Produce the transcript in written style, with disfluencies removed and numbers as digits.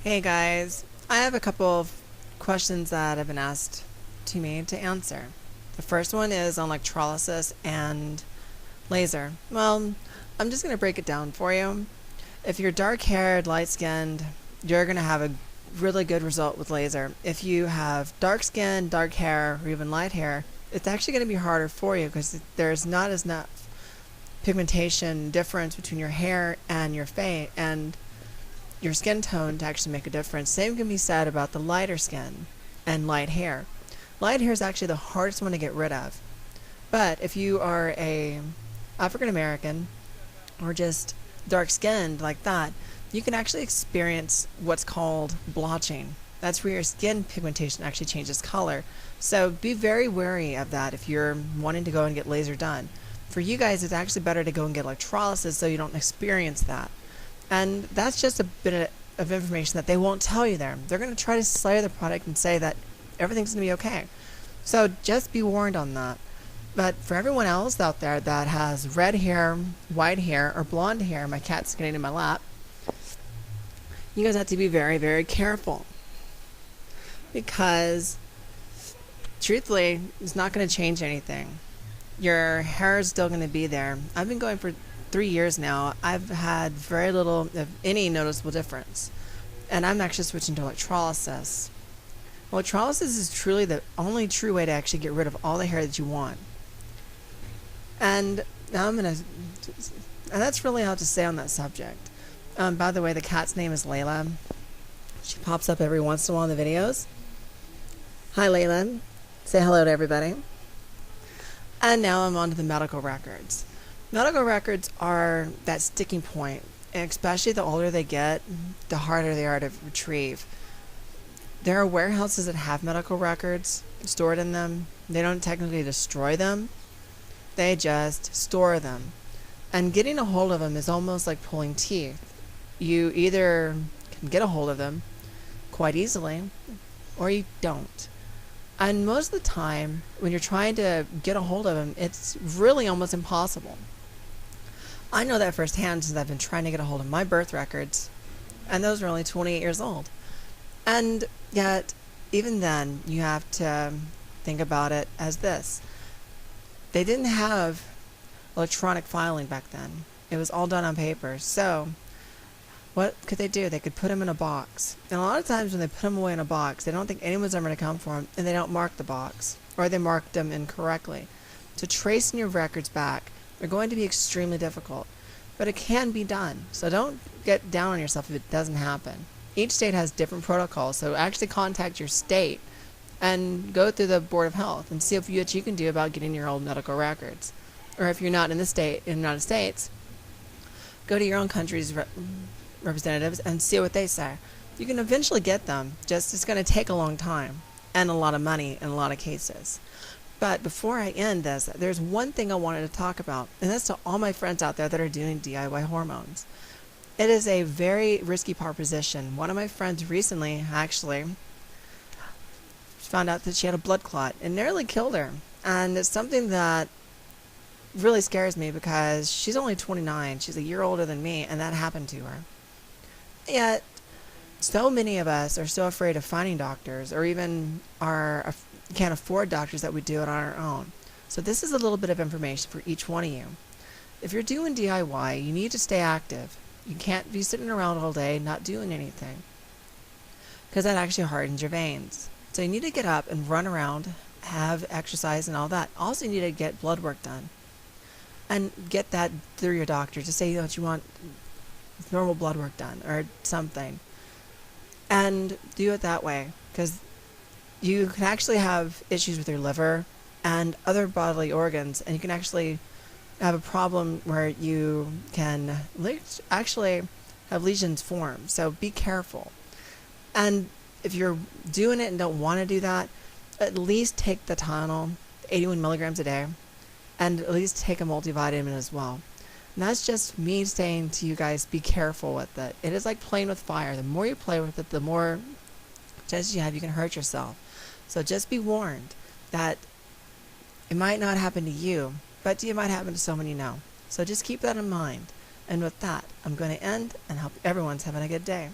Hey guys, I have a couple of questions that have been asked to me to answer. The first one is on electrolysis and laser. Well, I'm just going to break it down for you. If you're dark haired, light skinned, you're going to have a really good result with laser. If you have dark skin, dark hair, or even light hair, it's actually going to be harder for you because there's not as enough pigmentation difference between your hair and your face and your skin tone to actually make a difference. Same can be said about the lighter skin and light hair. Light hair is actually the hardest one to get rid of. But if you are a African American or just dark skinned like that, you can actually experience what's called blotching. That's where your skin pigmentation actually changes color. So be very wary of that if you're wanting to go and get laser done. For you guys, it's actually better to go and get electrolysis so you don't experience that. And that's just a bit of information that they won't tell you there. They're going to try to sell the product and say that everything's going to be okay. So just be warned on that. But for everyone else out there that has red hair, white hair, or blonde hair, my cat's getting in my lap, you guys have to be very, very careful. Because, truthfully, it's not going to change anything. Your hair is still going to be there. I've been going for 3 years now. I've had very little, if any, noticeable difference. And I'm actually switching to electrolysis. Electrolysis is truly the only true way to actually get rid of all the hair that you want. And now and that's really all to say on that subject. By the way, the cat's name is Layla. She pops up every once in a while in the videos. Hi, Layla. Say hello to everybody. And now I'm on to the medical records. Medical records are that sticking point, and especially the older they get, the harder they are to retrieve. There are warehouses that have medical records stored in them. They don't technically destroy them. They just store them. And getting a hold of them is almost like pulling teeth. You either can get a hold of them quite easily, or you don't. And most of the time, when you're trying to get a hold of them, it's really almost impossible. I know that firsthand since I've been trying to get a hold of my birth records, and those are only 28 years old. And yet, even then, you have to think about it as this. They didn't have electronic filing back then. It was all done on paper. So, what could they do? They could put them in a box. And a lot of times when they put them away in a box, they don't think anyone's ever going to come for them, and they don't mark the box, or they marked them incorrectly. So tracing your records back are going to be extremely difficult, but it can be done. So don't get down on yourself if it doesn't happen. Each state has different protocols, so actually contact your state and go through the Board of Health and see what you can do about getting your old medical records. Or if you're not in the United States, go to your own country's representatives and see what they say. You can eventually get them, just it's going to take a long time and a lot of money in a lot of cases. But before I end this, there's one thing I wanted to talk about, and that's to all my friends out there that are doing DIY hormones. It is a very risky proposition. One of my friends recently actually found out that she had a blood clot and nearly killed her. And it's something that really scares me because she's only 29. She's a year older than me, and that happened to her. Yet, so many of us are so afraid of finding doctors, or even can't afford doctors, that we do it on our own. So this is a little bit of information for each one of you. If you're doing DIY, you need to stay active. You can't be sitting around all day not doing anything, because that actually hardens your veins. So you need to get up and run around, have exercise and all that. Also, you need to get blood work done and get that through your doctor to say that you want normal blood work done or something, and do it that way, because you can actually have issues with your liver and other bodily organs, and you can actually have a problem where you can actually have lesions form. So be careful. And if you're doing it and don't want to do that, at least take the Tylenol, 81 milligrams a day, and at least take a multivitamin as well. And that's just me saying to you guys, be careful with it. It is like playing with fire. The more you play with it, the more chances you have you can hurt yourself. So just be warned that it might not happen to you, but it might happen to someone you know. So just keep that in mind. And with that, I'm going to end and hope everyone's having a good day.